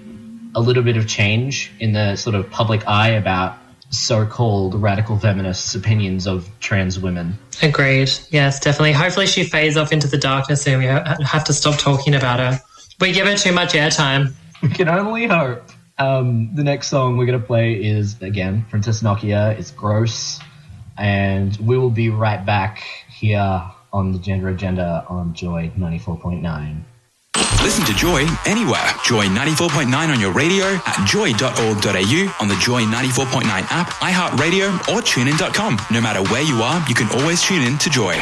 a little bit of change in the sort of public eye about so-called radical feminists' opinions of trans women. Agreed. Yes, definitely. Hopefully she fades off into the darkness and we have to stop talking about her. We give it too much airtime. We can only hope. The next song we're going to play is, again, Princess Nokia. It's Gross. And we will be right back here on the Gender Agenda on Joy 94.9. Listen to Joy anywhere. Joy 94.9 on your radio, at joy.org.au, on the Joy 94.9 app, iHeartRadio, or tunein.com. No matter where you are, you can always tune in to Joy.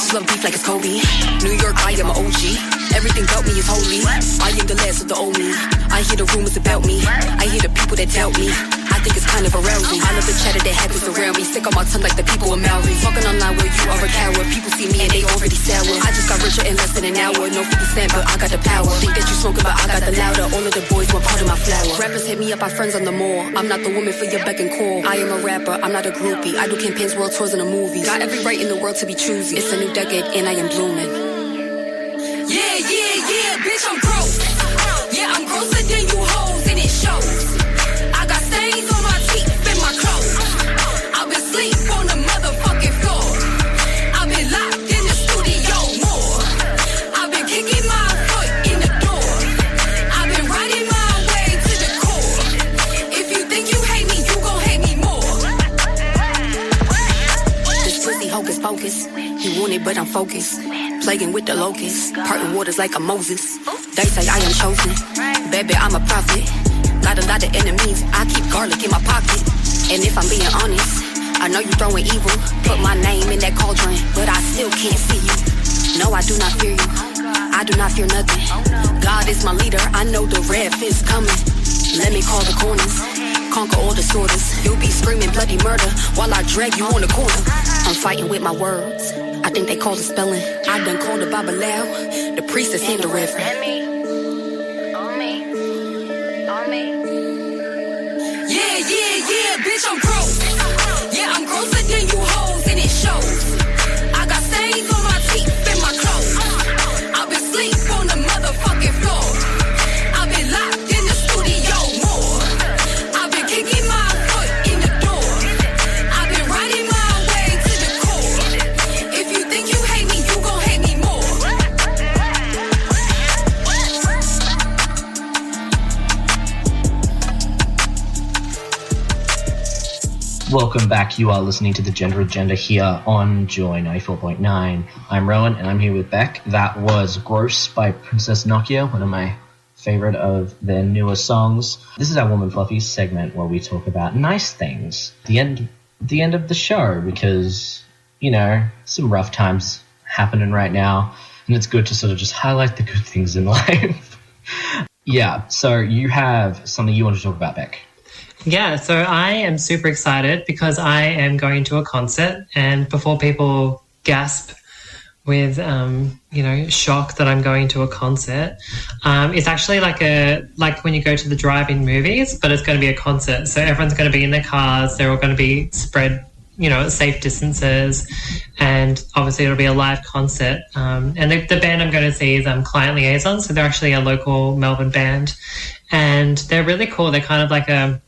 Love beef like it's Kobe. New York, I am an OG. Everything about me is holy. I am the last of the old me. I hear the rumors about me. I hear the people that doubt me. I think it's kind of arousing. I love the chatter that happens around me. Stick on my tongue like the people in Maori. Fucking online where you are a coward. People see me and they already sour. I just got richer in less than an hour. No 50 cent, but I got the power. Think that you smoking, but I got the louder. All of the boys want part of my flower. Rappers hit me up, my friends on the mall. I'm not the woman for your beck and call. I am a rapper, I'm not a groupie. I do campaigns, world tours, and a movie. Got every right in the world to be choosy. It's a new decade and I am blooming. Yeah, bitch, I'm gross. Yeah, I'm grosser than you hoes and it shows. I got stains on my teeth and my clothes. I've been asleep on the motherfucking floor. I've been locked in the studio more. I've been kicking my foot in the door. I've been riding my way to the core. If you think you hate me, you gon' hate me more. This pussy hocus pocus. He want it, but I'm focused. Plaguing with the locusts, parting waters like a Moses. They say I am chosen, baby, I'm a prophet. Got a lot of enemies, I keep garlic in my pocket. And if I'm being honest, I know you throwing evil. Put my name in that cauldron, but I still can't see you. No, I do not fear you, I do not fear nothing. God is my leader, I know the red fist coming. Let me call the corners, conquer all disorders. You'll be screaming bloody murder while I drag you on the corner. I'm fighting with my words, I think they call it spelling. I done called the Bible loud, the priest is in the reverend. Yeah, bitch, I'm gross. Yeah, I'm grosser than you hoes and it shows. I got stains on my teeth and my clothes. I've been asleep on the motherfucking floor. I've been locked in the studio more. I've been kicking my foot in the door. I've been riding my way to the core. If you think you hate me, you gon' hate me more. Welcome back. You are listening to the Gender Agenda here on Joy 94.9. I'm Rowan and I'm here with Beck. That was Gross by Princess Nokia, one of my favorite of their newer songs. This is our Woman Fluffy segment where we talk about nice things. The end of the show, because, you know, some rough times happening right now and it's good to sort of just highlight the good things in life. Yeah, so you have something you want to talk about, Beck. Yeah, so I am super excited because I am going to a concert, and before people gasp with, shock that I'm going to a concert, it's actually like when you go to the drive-in movies, but it's going to be a concert. So everyone's going to be in their cars. They're all going to be spread, at safe distances, and obviously it'll be a live concert. And the band I'm going to see is Client Liaison, so they're actually a local Melbourne band, and they're really cool. They're kind of like a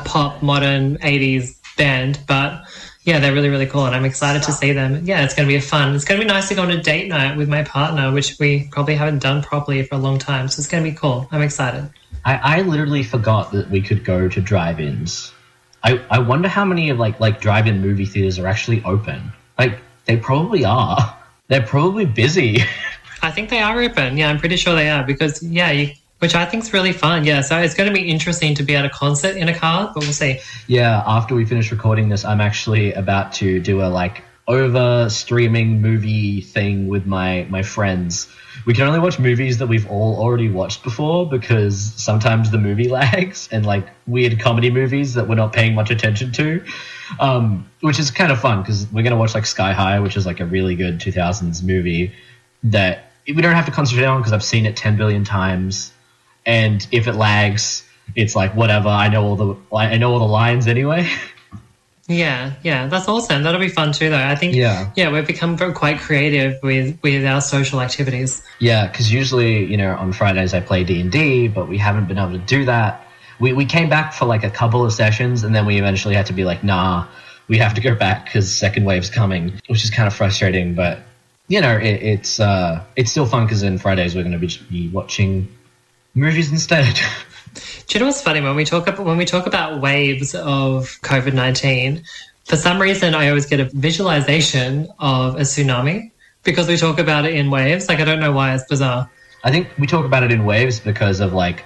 pop, modern 80s band, but yeah, they're really, really cool, and I'm excited to see them. Yeah, it's going to be fun. It's going to be nice to go on a date night with my partner, which we probably haven't done properly for a long time, so it's going to be cool. I'm excited. I literally forgot that we could go to drive-ins. I wonder how many of like drive-in movie theaters are actually open. Like, they probably are. They're probably busy. I think they are open. Yeah, I'm pretty sure they are because, which I think is really fun. Yeah, so it's going to be interesting to be at a concert in a car, but we'll see. Yeah, after we finish recording this, I'm actually about to do a over streaming movie thing with my friends. we can only watch movies that we've all already watched before, because sometimes the movie lags, and like weird comedy movies that we're not paying much attention to, which is kind of fun because we're going to watch like Sky High, which is like a really good 2000s movie that we don't have to concentrate on because I've seen it 10 billion times. And if it lags, it's like, whatever, I know all the lines anyway. Yeah, that's awesome. That'll be fun too, though. I think, we've become quite creative with our social activities. Yeah, because usually, on Fridays I play D&D, but we haven't been able to do that. We came back for like a couple of sessions, and then we eventually had to be like, nah, we have to go back because second wave's coming, which is kind of frustrating. But, it's still fun because in Fridays we're going to be watching movies instead. Do you know what's funny? When we talk about waves of COVID-19, for some reason I always get a visualization of a tsunami because we talk about it in waves. Like, I don't know why, it's bizarre. I think we talk about it in waves because of like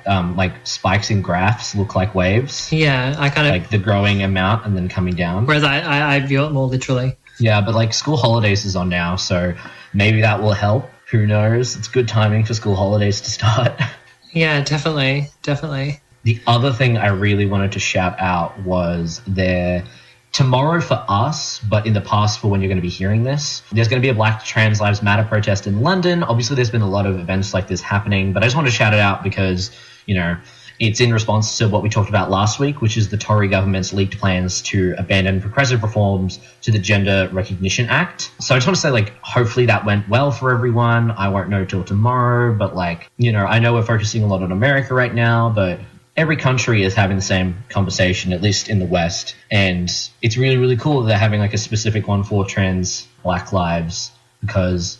spikes in graphs look like waves. Yeah, I kind of like the growing amount and then coming down. Whereas I view it more literally. Yeah, but like school holidays is on now, so maybe that will help. Who knows? It's good timing for school holidays to start. Yeah, definitely. The other thing I really wanted to shout out was tomorrow for us, but in the past for when you're going to be hearing this, there's going to be a Black Trans Lives Matter protest in London. Obviously, there's been a lot of events like this happening, but I just want to shout it out because, it's in response to what we talked about last week, which is the Tory government's leaked plans to abandon progressive reforms to the Gender Recognition Act. So I just want to say, hopefully that went well for everyone. I won't know till tomorrow, but I know we're focusing a lot on America right now, but every country is having the same conversation, at least in the West. And it's really, really cool that they're having a specific one for trans Black lives, because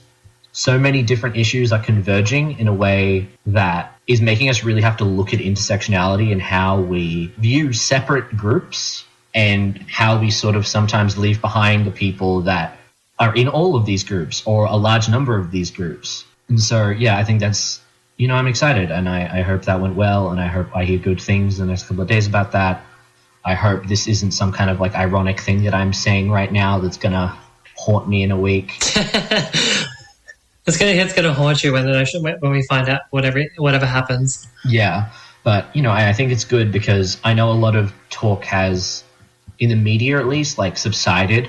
so many different issues are converging in a way that is making us really have to look at intersectionality and how we view separate groups and how we sort of sometimes leave behind the people that are in all of these groups or a large number of these groups. And so, I think that's, I'm excited, and I hope that went well, and I hope I hear good things the next couple of days about that. I hope this isn't some kind of ironic thing that I'm saying right now that's going to haunt me in a week. It's gonna haunt you when we find out whatever happens. Yeah, but I think it's good because I know a lot of talk has, in the media at least, subsided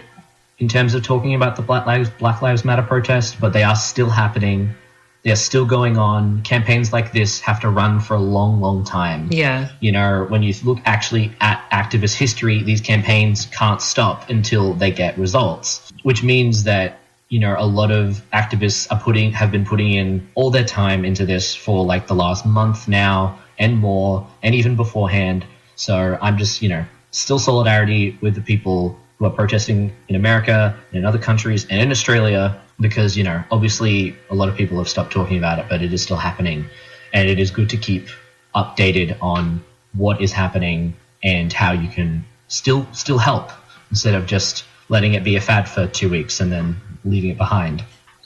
in terms of talking about the Black Lives Matter protest, but they are still happening. They're still going on. Campaigns like this have to run for a long, long time. Yeah. When you look actually at activist history, these campaigns can't stop until they get results, which means that a lot of activists have been putting in all their time into this for the last month now and more, and even beforehand. So I'm just, still solidarity with the people who are protesting in America and in other countries and in Australia, because, obviously a lot of people have stopped talking about it, but it is still happening. And it is good to keep updated on what is happening and how you can still help instead of just letting it be a fad for 2 weeks and then leaving it behind.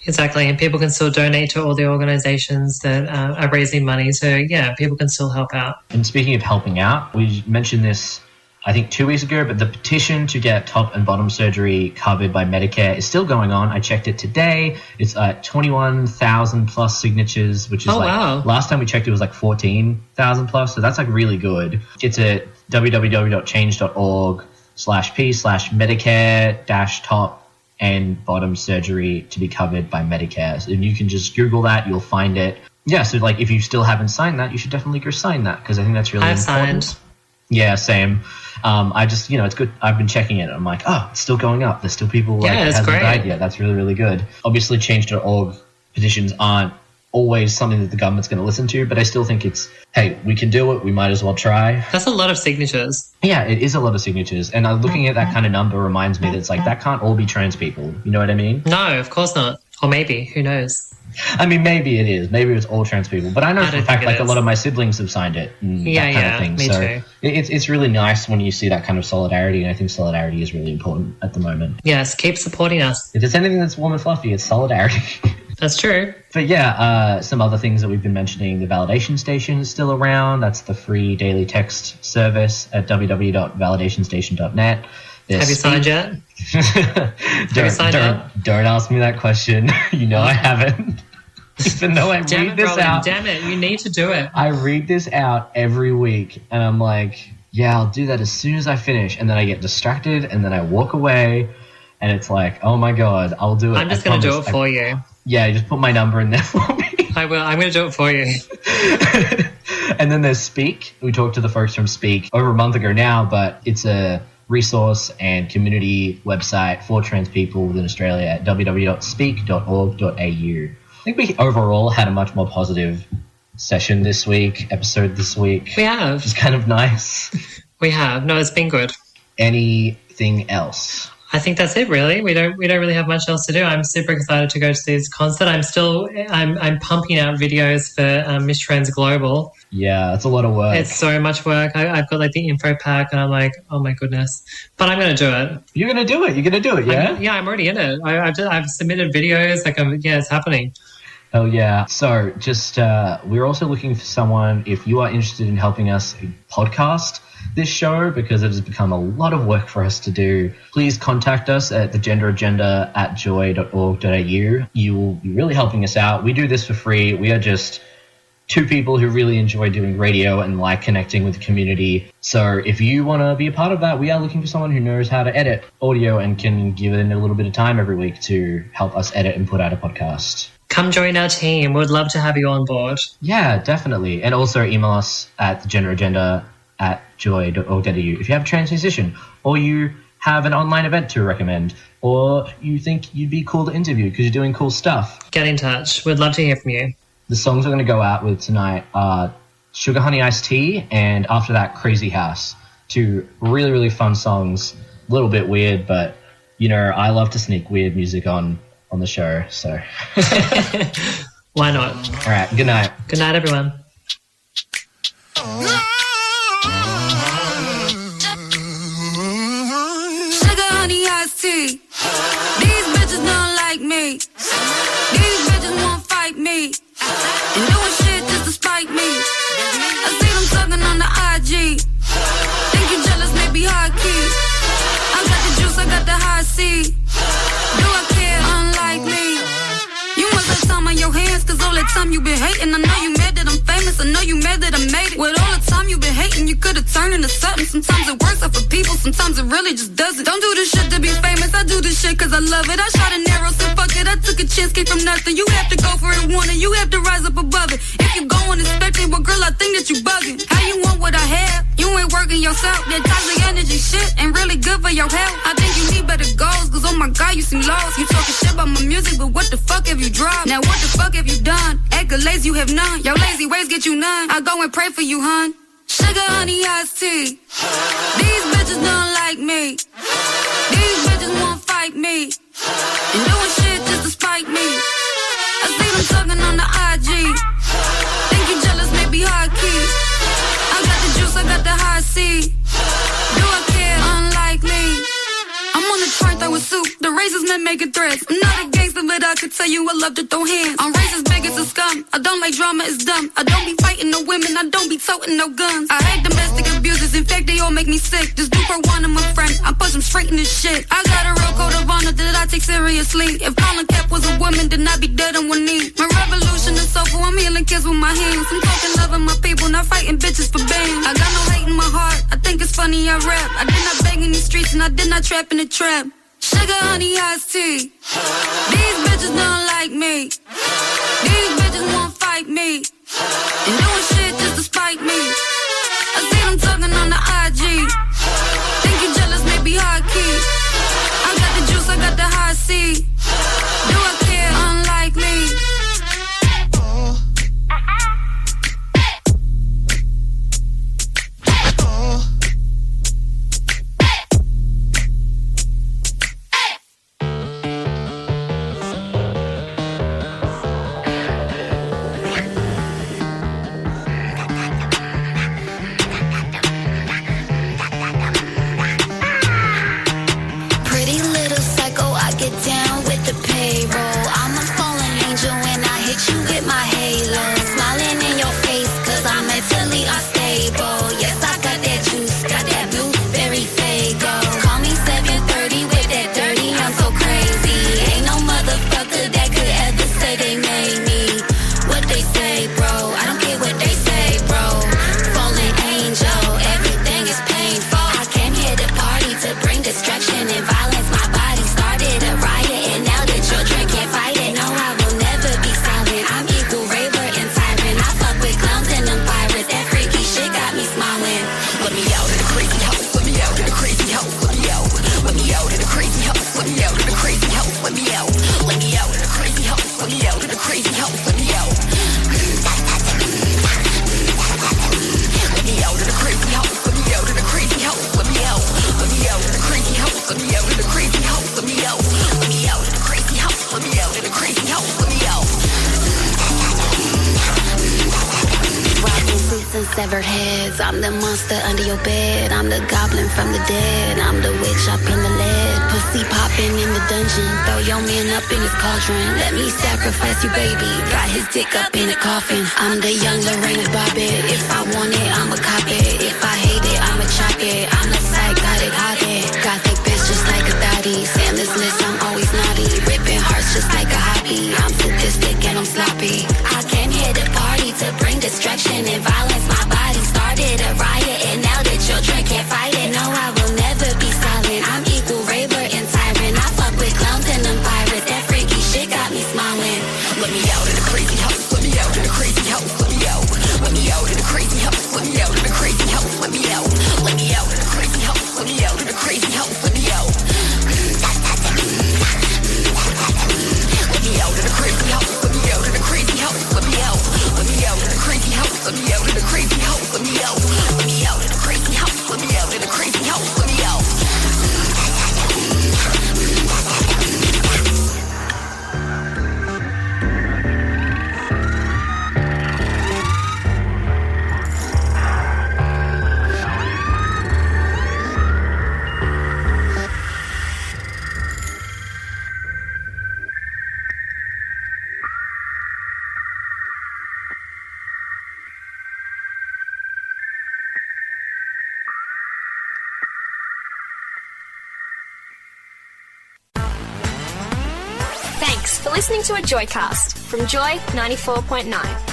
Exactly, and people can still donate to all the organizations that are raising money. So, people can still help out. And speaking of helping out, we mentioned this, I think, 2 weeks ago, but the petition to get top and bottom surgery covered by Medicare is still going on. I checked it today. It's 21,000 plus signatures, which is wow. Last time we checked it was 14,000 plus. So that's really good. It's at www.change.org/p/Medicare-top and bottom surgery to be covered by Medicare. So if you can just Google that, you'll find it. Yeah, so if you still haven't signed that, you should definitely go sign that, because I think that's really important. Signed. Yeah, same. I just, it's good. I've been checking it. I'm it's still going up. There's still people hasn't died yet. That's really, really good. Obviously, change.org petitions aren't always something that the government's going to listen to, but I still think it's, hey, we can do it. We might as well try. That's a lot of signatures. Yeah, it is a lot of signatures. And looking at that kind of number reminds me that it's that can't all be trans people. You know what I mean? No, of course not. Or maybe, who knows? I mean, maybe it is. Maybe it's all trans people. But I know for a fact, a lot of my siblings have signed it and that kind of thing. Me so too. It's really nice when you see that kind of solidarity, and I think solidarity is really important at the moment. Yes, keep supporting us. If there's anything that's warm and fluffy, it's solidarity. That's true. But some other things that we've been mentioning, the validation station is still around. That's the free daily text service at www.validationstation.net. Have you signed yet? Have you signed yet? Don't ask me that question. I haven't. Even though I Damn read it, this Roland, out. damn it, you need to do it. I read this out every week and I'm like, yeah, I'll do that as soon as I finish. And then I get distracted and then I walk away and it's like, oh my God, I'll do it. I'm just going to do it for you. Yeah, just put my number in there for me. I will. I'm going to do it for you. And then there's Speak. We talked to the folks from Speak over a month ago now, but it's a resource and community website for trans people within Australia at www.speak.org.au. I think we overall had a much more positive episode this week. We have. Which is kind of nice. We have. No, it's been good. Anything else? I think that's it, really. We don't really have much else to do. I'm super excited to go to this concert. I'm pumping out videos for Miss Trans Global. Yeah, it's a lot of work. It's so much work. I've got like the info pack, and I'm like, oh my goodness. But I'm going to do it. You're going to do it. You're going to do it, yeah? I'm already in it. I've submitted videos. Like, it's happening. Oh yeah. So just we're also looking for someone if you are interested in helping us podcast this show because it has become a lot of work for us to do. Please contact us at thegenderagenda@joy.org.au. You will be really helping us out. We do this for free. We are just two people who really enjoy doing radio and like connecting with the community. So if you want to be a part of that, we are looking for someone who knows how to edit audio and can give it a little bit of time every week to help us edit and put out a podcast. Come join our team. We'd love to have you on board. Yeah, definitely. And also email us at thegenderagenda@joy.org.au if you have a trans musician or you have an online event to recommend or you think you'd be cool to interview because you're doing cool stuff. Get in touch. We'd love to hear from you. The songs we're going to go out with tonight are Sugar Honey Iced Tea and after that Crazy House. Two really, really fun songs. A little bit weird, but, you know, I love to sneak weird music on the show, so. Why not? All right, good night. Good night, everyone. Sugar, honey, iced tea. These bitches don't like me. These bitches won't fight me. And doing shit just to spite me. I see them talking on the IG. Think you jealous, maybe high key. I got the juice, I got the high C. Do I care? Unlikely. You must have time on your hands, cause all that time you been hating. I know you mad that I'm famous, I know you mad that I made it. With all the time you been hating, you could've turned into something. Sometimes it works out for people, sometimes it really just doesn't. Don't do this shit to be famous, I do this shit cause I love it. I shot an arrow, so fuck it, I took a chance, came from nothing. You have to go for it, want it, you have to rise up above it. If you going expecting, well girl, I think that you bugging. How you want what I have? You ain't working yourself. That toxic energy shit ain't really good for your health. I think you need better goals, cause oh my god, you seem lost. You talking shit about my music, but what the fuck have you dropped? Now what the fuck have you done? Accolades you have none. Your lazy ways get you none. I go and pray for you, hun. Sugar, honey, iced tea. These bitches don't like me. These bitches won't fight me. And doing shit just to spite me. I see them talking on the IG. Think you jealous, maybe high key. I got the juice, I got the high C. Do I care? Unlikely. I'm on the train throwing soup. The racist men making threats. I'm not a gangster, but I could tell you I love to throw hands. I'm racist, big as a scum. I don't like drama, it's dumb. I don't be fighting no women, I don't be toting no guns. I hate domestic abusers, in fact, they all make me sick. Just do for one of my friends, I push them straight in this shit. I got a real code of honor that I take seriously. If Colin Cap was a woman, then I'd be dead on one knee. My revolution is soulful, I'm healing kids with my hands. I'm talking loving my people, not fighting bitches for bands. I got no hate in my heart, I think it's funny I rap. I did not bang in the streets and I did not trap in the trap. Sugar, honey, iced tea. These bitches don't like me. These bitches won't fight me. And doing shit just to spite me. I see them talking on the IG. Think you jealous, maybe high key. I got the juice, I got the high C. Do I care? Unlikely. severed heads. I'm the monster under your bed. I'm the goblin from the dead. I'm the witch up in the lead. Pussy popping in the dungeon. Throw your man up in his cauldron. Let me sacrifice you, baby. Got his dick up in a coffin. I'm the young Lorena Bobbitt. If I want it, I'ma cop it. If I hate it, I'ma chop it. I'm a psychotic hothead. Gothic bitch just like a thotty. Sandless list, I'm always naughty. Ripping hearts just like a hobby. I'm sadistic and I'm sloppy. I came here to party to bring destruction and violence. My body started a riot and now the children can't fight it. No, I will never be silent. I'm equal raver and tyrant. I fuck with clowns and them pirates. That freaky shit got me smiling. Let me out in the crazy house. Let me out in the crazy house. Let me out. Let me out in the crazy house. Let me out in the crazy house. Let me out. Let me out in the crazy house. Let me out in the crazy house. Let me out. Let me out in the crazy house. Let me out in the crazy house. Let me out. Let me out in the crazy house. Let me out in the crazy house. Let me out. Let me out in the crazy house. Let me out in the crazy house. Let me out. Thanks for listening to a Joycast from Joy 94.9.